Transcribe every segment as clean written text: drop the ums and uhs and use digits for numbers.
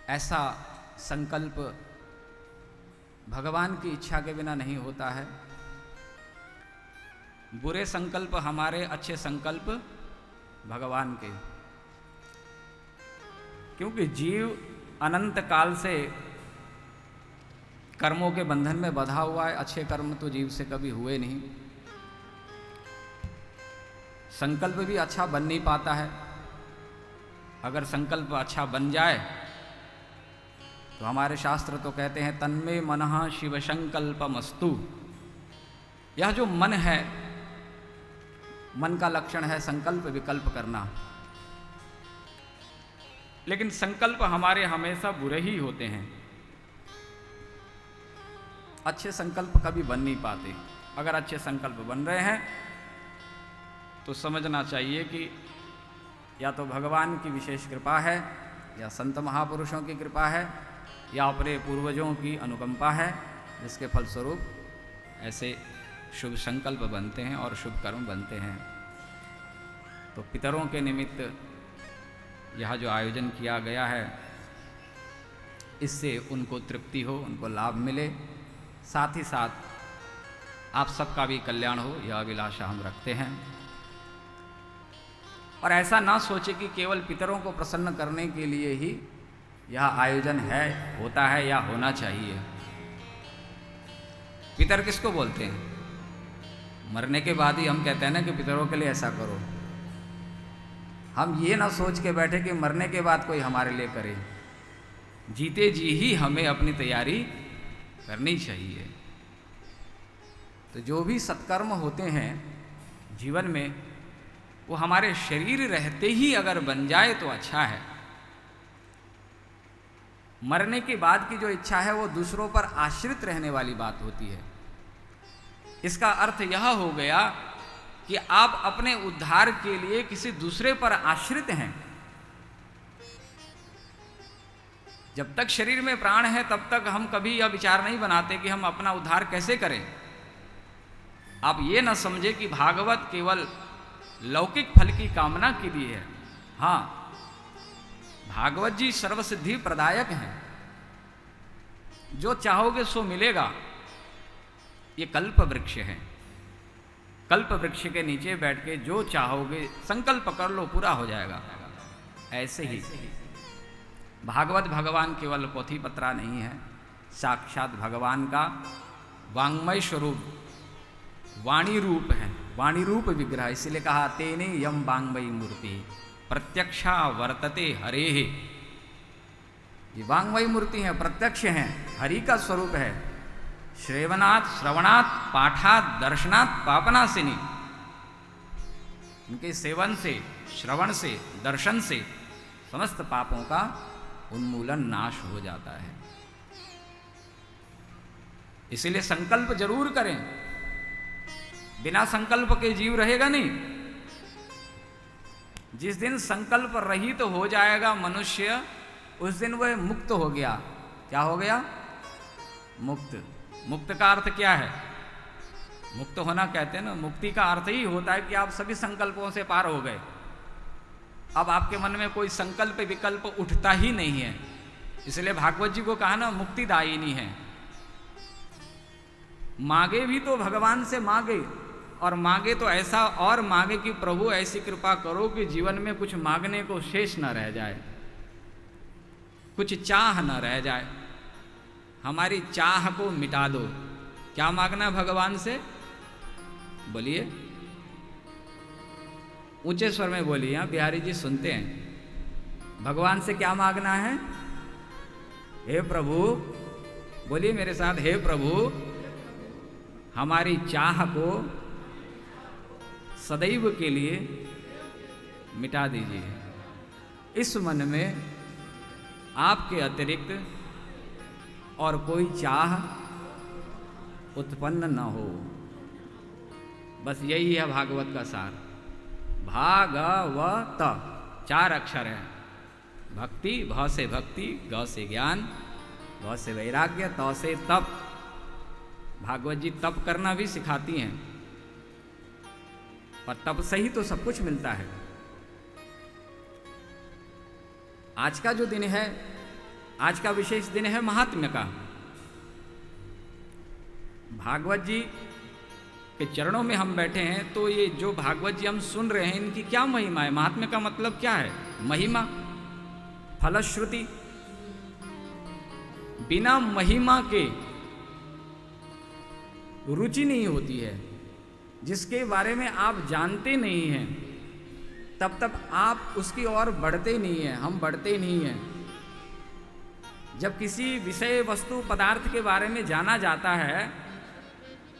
ऐसा संकल्प भगवान की इच्छा के बिना नहीं होता है। बुरे संकल्प हमारे, अच्छे संकल्प भगवान के। क्योंकि जीव अनंत काल से कर्मों के बंधन में बंधा हुआ है। अच्छे कर्म तो जीव से कभी हुए नहीं। संकल्प भी अच्छा बन नहीं पाता है। अगर संकल्प अच्छा बन जाए तो हमारे शास्त्र तो कहते हैं तन्मे मनः शिव संकल्पमस्तु। यह जो मन है, मन का लक्षण है संकल्प विकल्प करना। लेकिन संकल्प हमारे हमेशा बुरे ही होते हैं। अच्छे संकल्प कभी बन नहीं पाते। अगर अच्छे संकल्प बन रहे हैं तो समझना चाहिए कि या तो भगवान की विशेष कृपा है, या संत महापुरुषों की कृपा है, या अपने पूर्वजों की अनुकंपा है, जिसके फलस्वरूप ऐसे शुभ संकल्प बनते हैं और शुभ कर्म बनते हैं। तो पितरों के निमित्त यह जो आयोजन किया गया है, इससे उनको तृप्ति हो, उनको लाभ मिले, साथ ही साथ आप सबका भी कल्याण हो, यह अभिलाषा हम रखते हैं। और ऐसा ना सोचे कि केवल पितरों को प्रसन्न करने के लिए ही यह आयोजन है, होता है या होना चाहिए। पितर किसको बोलते हैं? मरने के बाद ही हम कहते हैं ना कि पितरों के लिए ऐसा करो। हम ये ना सोच के बैठे कि मरने के बाद कोई हमारे लिए करे। जीते जी ही हमें अपनी तैयारी करनी चाहिए। तो जो भी सत्कर्म होते हैं जीवन में, वो हमारे शरीर रहते ही अगर बन जाए तो अच्छा है। मरने के बाद की जो इच्छा है वो दूसरों पर आश्रित रहने वाली बात होती है। इसका अर्थ यह हो गया कि आप अपने उद्धार के लिए किसी दूसरे पर आश्रित हैं। जब तक शरीर में प्राण है तब तक हम कभी यह विचार नहीं बनाते कि हम अपना उद्धार कैसे करें। आप ये न समझे कि भागवत केवल लौकिक फल की कामना के लिए है। हाँ, भागवत जी सर्वसिद्धि प्रदायक हैं। जो चाहोगे सो मिलेगा। ये कल्प वृक्ष है। कल्प वृक्ष के नीचे बैठ के जो चाहोगे संकल्प कर लो, पूरा हो जाएगा। ऐसे ही भागवत भगवान केवल पोथी पत्रा नहीं है, साक्षात भगवान का वांग्मय स्वरूप, वाणी रूप है, वाणी रूप विग्रह। इसलिए कहा तेने यम वांग्मयी मूर्ति प्रत्यक्षा वर्तते हरे। ये वांग्मयी मूर्ति है, प्रत्यक्ष है, हरि का स्वरूप है। श्रेवनात् श्रवणात् पाठात् दर्शनात् पापनाशिनी। इनके सेवन से, श्रवण से, दर्शन से समस्त पापों का उन्मूलन, नाश हो जाता है। इसीलिए संकल्प जरूर करें। बिना संकल्प के जीव रहेगा नहीं। जिस दिन संकल्प रहित हो जाएगा मनुष्य, उस दिन वह मुक्त हो गया। क्या हो गया? मुक्त। मुक्त का अर्थ क्या है? मुक्त होना कहते हैं ना, मुक्ति का अर्थ ही होता है कि आप सभी संकल्पों से पार हो गए। अब आपके मन में कोई संकल्प विकल्प उठता ही नहीं है। इसलिए भागवत जी को कहा ना, मुक्तिदायिनी है। मांगे भी तो भगवान से मांगे, और मांगे तो ऐसा और मांगे कि प्रभु ऐसी कृपा करो कि जीवन में कुछ मांगने को शेष न रह जाए, कुछ चाह न रह जाए। हमारी चाह को मिटा दो। क्या मांगना भगवान से? बोलिए, ऊंचे स्वर में बोलिए। यहाँ बिहारी जी सुनते हैं। भगवान से क्या मांगना है? हे प्रभु, बोलिए मेरे साथ, हे प्रभु हमारी चाह को सदैव के लिए मिटा दीजिए। इस मन में आपके अतिरिक्त और कोई चाह उत्पन्न न हो। बस यही है भागवत का सार। भागवत 4 अक्षर है। भक्ति, भ से भक्ति, ग से ज्ञान, व से वैराग्य, त से तप। भागवत जी तप करना भी सिखाती हैं, और तप से ही तो सब कुछ मिलता है। आज का जो दिन है आज का विशेष दिन है महात्म्य का। भागवत जी के चरणों में हम बैठे हैं, तो ये जो भागवत जी हम सुन रहे हैं, इनकी क्या महिमा है? महात्म्य का मतलब क्या है? महिमा, फलश्रुति। बिना महिमा के रुचि नहीं होती है। जिसके बारे में आप जानते नहीं हैं, तब तक आप उसकी ओर बढ़ते नहीं हैं, हम बढ़ते नहीं हैं। जब किसी विषय, वस्तु, पदार्थ के बारे में जाना जाता है,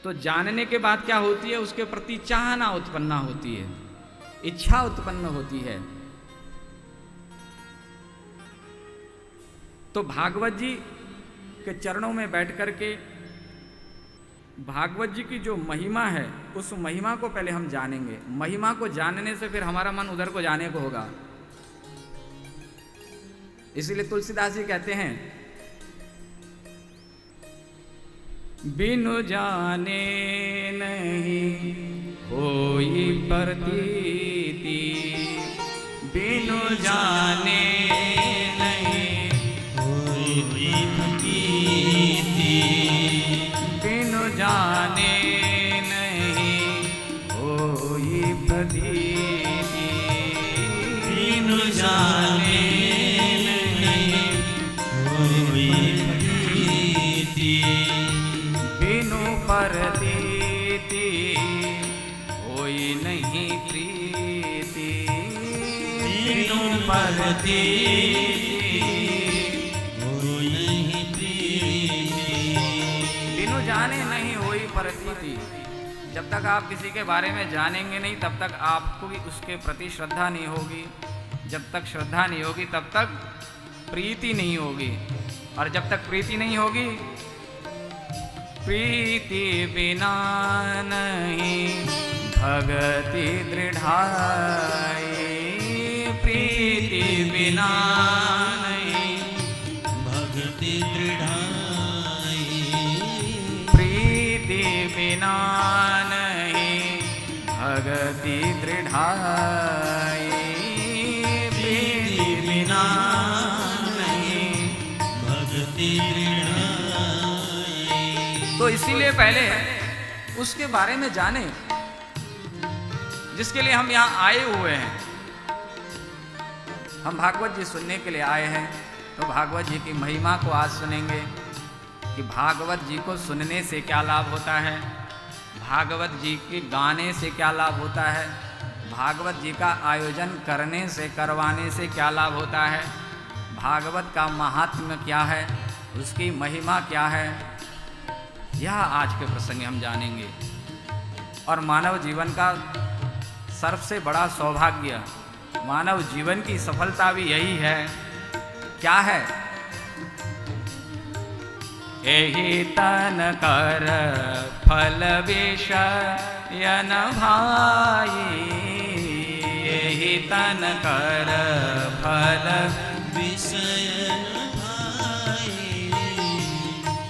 तो जानने के बाद क्या होती है? उसके प्रति चाहना उत्पन्न होती है, इच्छा उत्पन्न होती है। तो भागवत जी के चरणों में बैठ करके भागवत जी की जो महिमा है, उस महिमा को पहले हम जानेंगे। महिमा को जानने से फिर हमारा मन उधर को जाने को होगा। इसीलिए तुलसीदास जी कहते हैं, बिनु जाने नहीं होई प्रतीति, बिनु जाने नहीं होई प्रतीति, बिनु जाने नहीं होई प्रतीति, बिनु जाने परतीति होई नहीं प्रीति, बिनु परतीति होई नहीं प्रीति, बिनु जाने नहीं होई प्रतीति। जब तक आप किसी के बारे में जानेंगे नहीं, तब तक आपको भी उसके प्रति श्रद्धा नहीं होगी। जब तक श्रद्धा नहीं होगी, तब तक प्रीति नहीं होगी। और जब तक प्रीति नहीं होगी, प्रीति बिना नहीं भगति दृढ़ाई, प्रीति बिना नहीं भगति दृढ़ाई, प्रीति बिना नहीं भगति दृढ़ाई, प्रीति बिना नहीं भगति दृढ़ाई। तो इसीलिए पहले उसके बारे में जाने जिसके लिए हम यहाँ आए हुए हैं। हम भागवत जी सुनने के लिए आए हैं, तो भागवत जी की महिमा को आज सुनेंगे कि भागवत जी को सुनने से क्या लाभ होता है, भागवत जी के गाने से क्या लाभ होता है, भागवत जी का आयोजन करने से, करवाने से क्या लाभ होता है, भागवत का महात्म्य क्या है, उसकी महिमा क्या है, यह आज के प्रसंग हम जानेंगे। और मानव जीवन का सबसे बड़ा सौभाग्य, मानव जीवन की सफलता भी यही है। क्या है? एहि तन कर फल विषयन भाई, एहि तन कर फल विषयन भाई,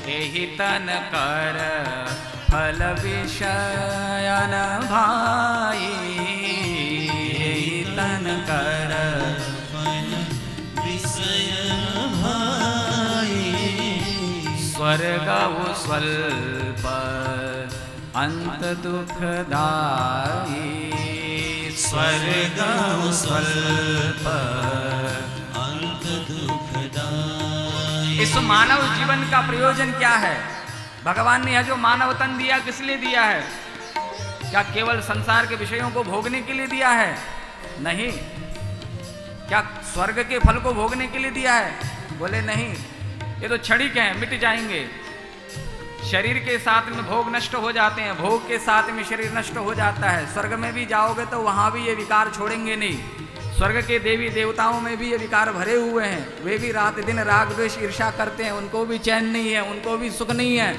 एहि तन कर फल विषयन भाई, एहि तन कर फल विषयन भाई, स्वर्गौ स्वल्प अंत दुखदाई, स्वर्गौ स्वल्प अंत दुखदाई। इस मानव जीवन का प्रयोजन क्या है? भगवान ने यह जो मानव तन दिया, किस लिए दिया है? क्या केवल संसार के विषयों को भोगने के लिए दिया है? नहीं। क्या स्वर्ग के फल को भोगने के लिए दिया है? बोले नहीं, ये तो क्षणिक हैं, मिट जाएंगे। शरीर के साथ में भोग नष्ट हो जाते हैं, भोग के साथ में शरीर नष्ट हो जाता है। स्वर्ग में भी जाओगे तो वहां भी ये विकार छोड़ेंगे नहीं। स्वर्ग के देवी देवताओं में भी ये विकार भरे हुए हैं, वे भी रात दिन राग द्वेष ईर्ष्या करते हैं, उनको भी चैन नहीं है, उनको भी सुख नहीं है।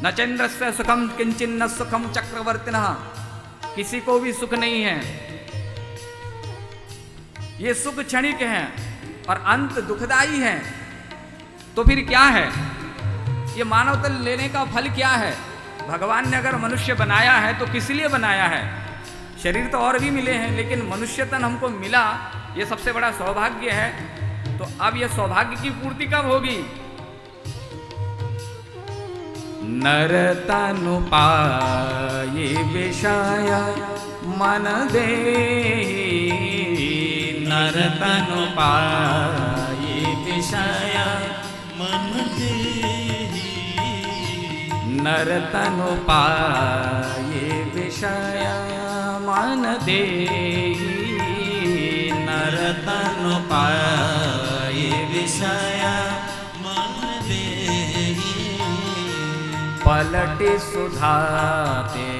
न चंद्रस्य सुखम किंचिन न सुखम चक्रवर्तिनः, किसी को भी सुख नहीं है। ये सुख क्षणिक है और अंत दुखदाई है। तो फिर क्या है? ये मानव तन लेने का फल क्या है? भगवान ने अगर मनुष्य बनाया है तो किस लिए बनाया है? शरीर तो और भी मिले हैं, लेकिन मनुष्य तन हमको मिला, ये सबसे बड़ा सौभाग्य है। तो अब यह सौभाग्य की पूर्ति कब होगी? नर तनु पाए विषय मन दे, नर तनु पाए विषय मन दे, नर तनु पाए विषय मन दे, नर तनु पाए विषय मन दे, पलटि सुधाते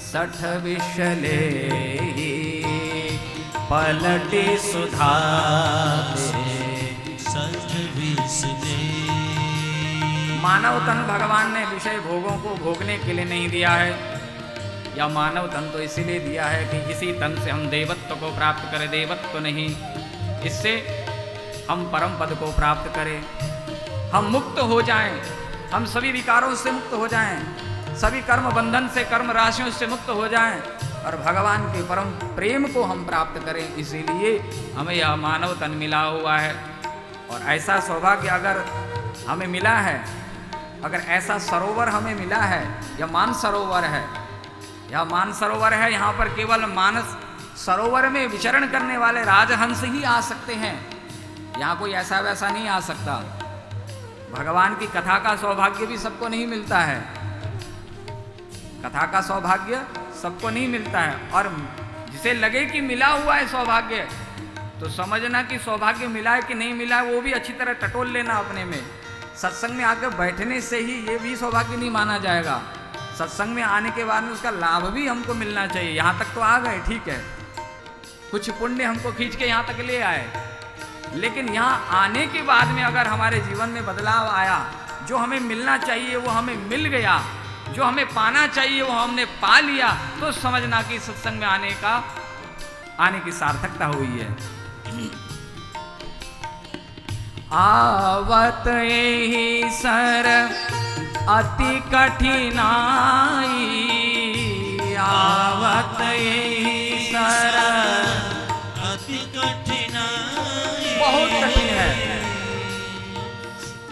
60 विषले, पलटि सुधाते 60 विषले। मानव तन भगवान ने विषय भोगों को भोगने के लिए नहीं दिया है, या मानव तन तो इसीलिए दिया है कि इसी तन से हम देवत्व को प्राप्त करें, देवत्व नहीं, इससे हम परम पद को प्राप्त करें, हम मुक्त हो जाएं, हम सभी विकारों से मुक्त हो जाएं, सभी कर्म बंधन से, कर्म राशियों से मुक्त हो जाएं और भगवान के परम प्रेम को हम प्राप्त करें। इसीलिए हमें यह मानव तन मिला हुआ है। और ऐसा सौभाग्य अगर हमें मिला है, अगर ऐसा सरोवर हमें मिला है, यह मान सरोवर है, यह मान सरोवर है, यहाँ पर केवल मानस सरोवर में विचरण करने वाले राजहंस ही आ सकते हैं, यहाँ कोई ऐसा वैसा नहीं आ सकता। भगवान की कथा का सौभाग्य भी सबको नहीं मिलता है, कथा का सौभाग्य सबको नहीं मिलता है। और जिसे लगे कि मिला हुआ है सौभाग्य, तो समझना कि सौभाग्य मिला है कि नहीं मिला है वो भी अच्छी तरह टटोल लेना अपने में। सत्संग में आकर बैठने से ही ये भी सौभाग्य नहीं माना जाएगा, सत्संग में आने के बाद में उसका लाभ भी हमको मिलना चाहिए। यहाँ तक तो आ गए, ठीक है, कुछ पुण्य हमको खींच के यहाँ तक ले आए, लेकिन यहाँ आने के बाद में अगर हमारे जीवन में बदलाव आया, जो हमें मिलना चाहिए वो हमें मिल गया, जो हमें पाना चाहिए वो हमने पा लिया, तो समझना कि सत्संग में आने की सार्थकता हुई है। आवत यही सर अति कठिनाई, आवत यही सर अति कठिनाई, बहुत कठिन है।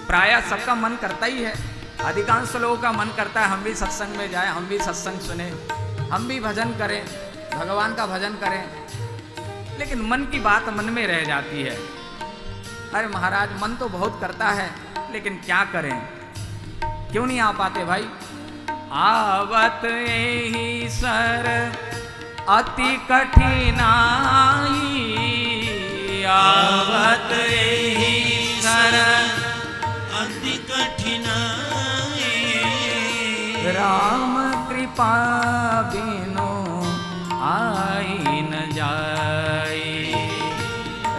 प्रायः सबका मन करता ही है, अधिकांश लोगों का मन करता है हम भी सत्संग में जाएं, हम भी सत्संग सुने, हम भी भजन करें, भगवान का भजन करें, लेकिन मन की बात मन में रह जाती है। अरे महाराज मन तो बहुत करता है, लेकिन क्या करें, क्यों नहीं आ पाते भाई? आवत यही सर अति कठिनाई, आवत यही सर अति कठिनाई, राम कृपा बिनु आई न जाई,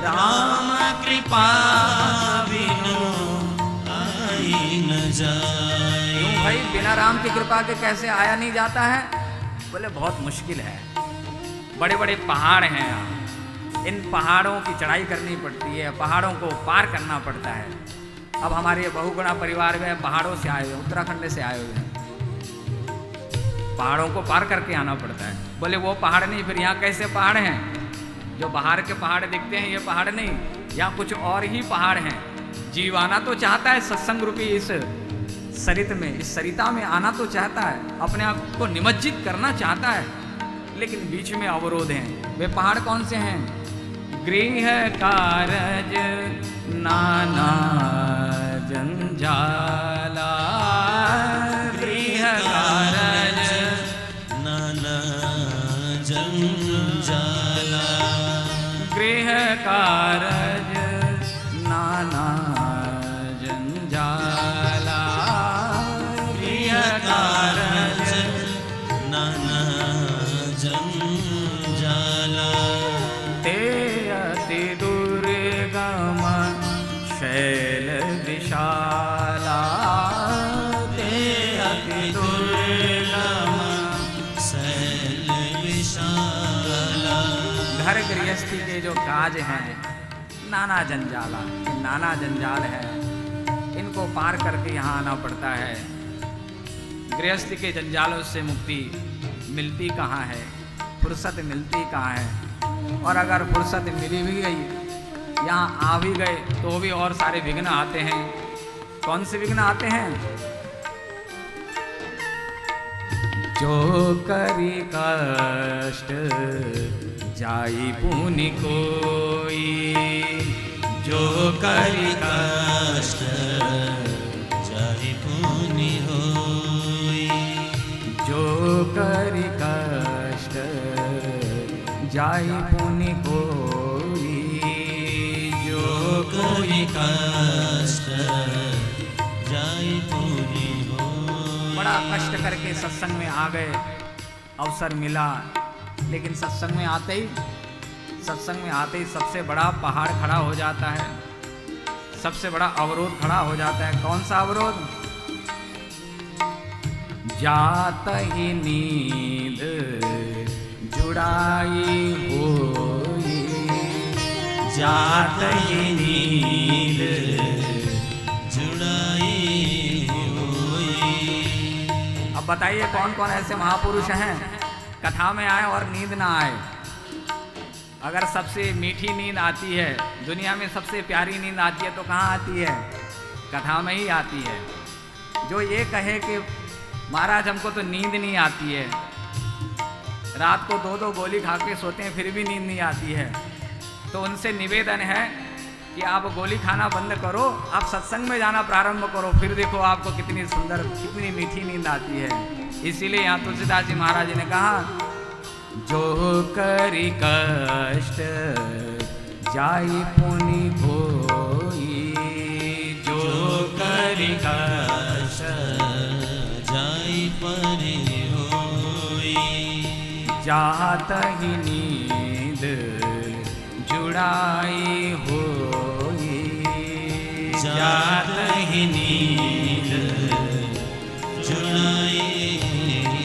राम कृपा बिनु आई न जाए। क्यों भाई, बिना राम की कृपा के कैसे आया नहीं जाता है? बोले बहुत मुश्किल है, बड़े बड़े पहाड़ हैं यहाँ, इन पहाड़ों की चढ़ाई करनी पड़ती है, पहाड़ों को पार करना पड़ता है। अब हमारे बहुगुणा परिवार में पहाड़ों से आए हुए, उत्तराखंड से आए हुए हैं, पहाड़ों को पार करके आना पड़ता है। बोले वो पहाड़ नहीं, फिर यहाँ कैसे पहाड़ हैं? जो बाहर के पहाड़ दिखते हैं ये पहाड़ नहीं, यहाँ कुछ और ही पहाड़ हैं। जीव आना तो चाहता है सत्संग रूपी इस सरित में, इस सरिता में आना तो चाहता है, अपने आप को निमज्जित करना चाहता है, लेकिन बीच में अवरोध हैं। वे पहाड़ कौन से हैं? गृह कारज नाना जंजाला, गृह कारज नाना जंजाला, गृह कारज नाना जंजाला, गृह कारज नाना जंजाला, ते अति दुर्गम शैल विशाला, ते अति दुर्गम शैल विशाला। घर गृहस्थी के जो काज हैं नाना जंजाला, नाना जंजाल है, इनको पार करके यहाँ आना पड़ता है। गृहस्थी के जंजालों से मुक्ति मिलती कहाँ है, फुर्सत मिलती कहाँ है? और अगर फुर्सत मिली भी गई यहाँ आ भी गए तो भी और सारे विघ्न आते हैं। कौन से विघ्न आते हैं? जो करी कष्ट जाई पुनि कोई, जो करी कष्ट जाहि पुनि होई, जो करी कष्ट जाई पुनि कोई, जो करी कष्ट जाहि पुनि होई। बड़ा कष्ट करके सत्संग में आ गए, अवसर मिला, लेकिन सत्संग में आते ही सबसे बड़ा पहाड़ खड़ा हो जाता है, सबसे बड़ा अवरोध खड़ा हो जाता है। कौन सा अवरोध? जात ही नींद जुड़ाई होई, जात ही नींद जुड़ाई होई। अब बताइए कौन कौन ऐसे महापुरुष हैं कथा में आए और नींद ना आए? अगर सबसे मीठी नींद आती है, दुनिया में सबसे प्यारी नींद आती है, तो कहाँ आती है? कथा में ही आती है। जो ये कहे कि महाराज हमको तो नींद नहीं आती है, रात को 2-2 गोली खा के सोते हैं फिर भी नींद नहीं आती है, तो उनसे निवेदन है कि आप गोली खाना बंद करो, आप सत्संग में जाना प्रारंभ करो, फिर देखो आपको कितनी सुंदर, कितनी मीठी नींद आती है। इसीलिए यहाँ तुलसीदास जी महाराज जी ने कहा, जो करी कष्ट जाई पुनि होई, जो करी कष्ट जाई पुनि होई, जात ही नींद जुड़ाई होई, जात ही नींद जुड़ाई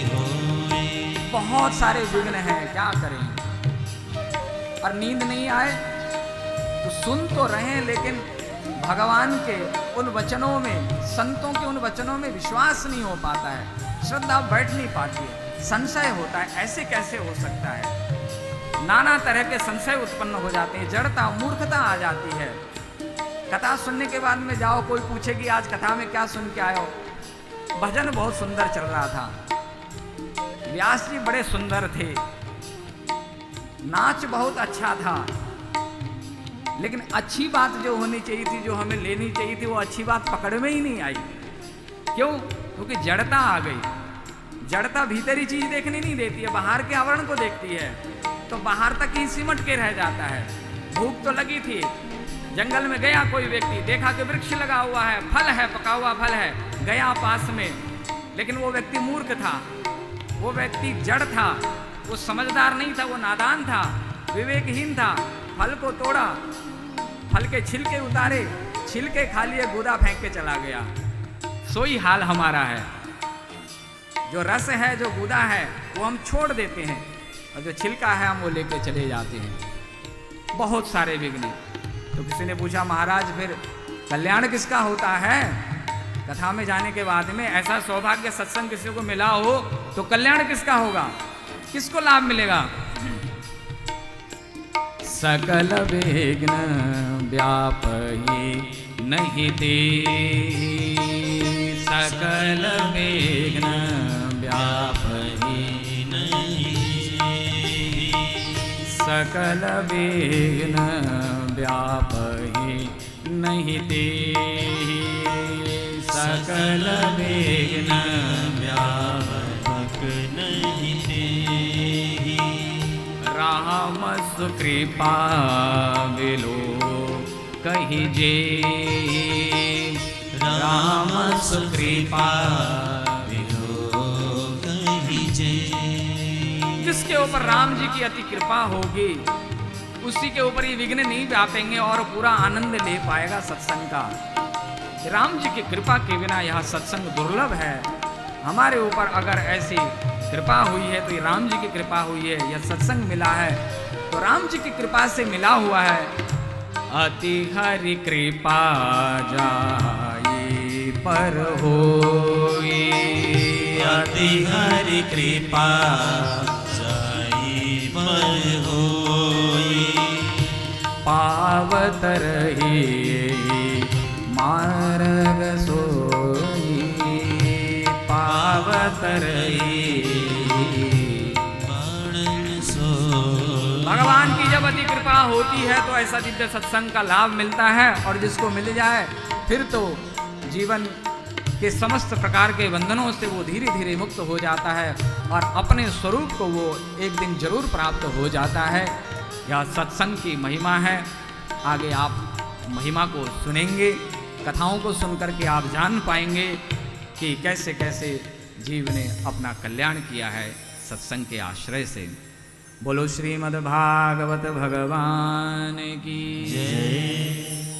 होई। बहुत सारे विघ्न हैं, क्या करें? और नींद नहीं आए तो सुन तो रहे, लेकिन भगवान के उन वचनों में, संतों के उन वचनों में विश्वास नहीं हो पाता है, श्रद्धा बैठ नहीं पाती है, संशय होता है, ऐसे कैसे हो सकता है? नाना तरह के संशय उत्पन्न हो जाते हैं, जड़ता, मूर्खता आ जाती है। कथा सुनने के बाद में जाओ, कोई पूछे कि आज कथा में क्या सुन के आए हो? भजन बहुत सुंदर चल रहा था, व्यास जी बड़े सुंदर थे, नाच बहुत अच्छा था, लेकिन अच्छी बात जो होनी चाहिए थी, जो हमें लेनी चाहिए थी, वो अच्छी बात पकड़ में ही नहीं आई। क्यों? क्योंकि जड़ता आ गई। जड़ता भीतरी चीज देखने नहीं देती है, बाहर के आवरण को देखती है, तो बाहर तक ही सिमट के रह जाता है। भूख तो लगी थी, जंगल में गया कोई व्यक्ति, देखा कि वृक्ष लगा हुआ है, फल है, पका हुआ फल है, गया पास में, लेकिन वो व्यक्ति मूर्ख था, वो व्यक्ति जड़ था, वो समझदार नहीं था, वो नादान था, विवेकहीन था। फल को तोड़ा, फल के छिलके उतारे, छिलके खा लिए, गूदा फेंक के चला गया। सोई हाल हमारा है। जो रस है, जो गूदा है, वो हम छोड़ देते हैं, और जो छिलका है हम वो लेके चले जाते हैं। बहुत सारे विघ्न। तो किसी ने पूछा, महाराज फिर कल्याण किसका होता है? कथा में जाने के बाद में ऐसा सौभाग्य सत्संग किसी को मिला हो तो कल्याण किसका होगा? किसको लाभ मिलेगा? सकल विघ्न व्यापहि नहीं ते, सकल विघ्न व्यापहि नहीं, सकल विघ्न व्यापहि नहीं ते, सकल विघ्न व्यापक नहीं तेहि। राम सुकृपा विलो कही जे, राम सुकृपा विलो कही जे। जिसके ऊपर राम जी की अति कृपा होगी, उसी के ऊपर ये विघ्न नहीं व्यापेंगे और पूरा आनंद ले पाएगा सत्संग का। राम जी की कृपा के बिना यह सत्संग दुर्लभ है। हमारे ऊपर अगर ऐसी कृपा हुई है तो ये राम जी की कृपा हुई है, यह सत्संग मिला है तो राम जी की कृपा से मिला हुआ है। अति हरि कृपा जाई पर होई, अति हरि कृपा जाई पर होई, पार पावत रही मार्ग सोई, पावत रही। भगवान की जब अति कृपा होती है तो ऐसा दिव्य सत्संग का लाभ मिलता है, और जिसको मिल जाए फिर तो जीवन के समस्त प्रकार के बंधनों से वो धीरे धीरे मुक्त हो जाता है और अपने स्वरूप को वो एक दिन जरूर प्राप्त हो जाता है। यह सत्संग की महिमा है। आगे आप महिमा को सुनेंगे, कथाओं को सुनकर के आप जान पाएंगे कि कैसे कैसे जीव ने अपना कल्याण किया है सत्संग के आश्रय से। बोलो श्रीमद् भागवत भगवान की जय।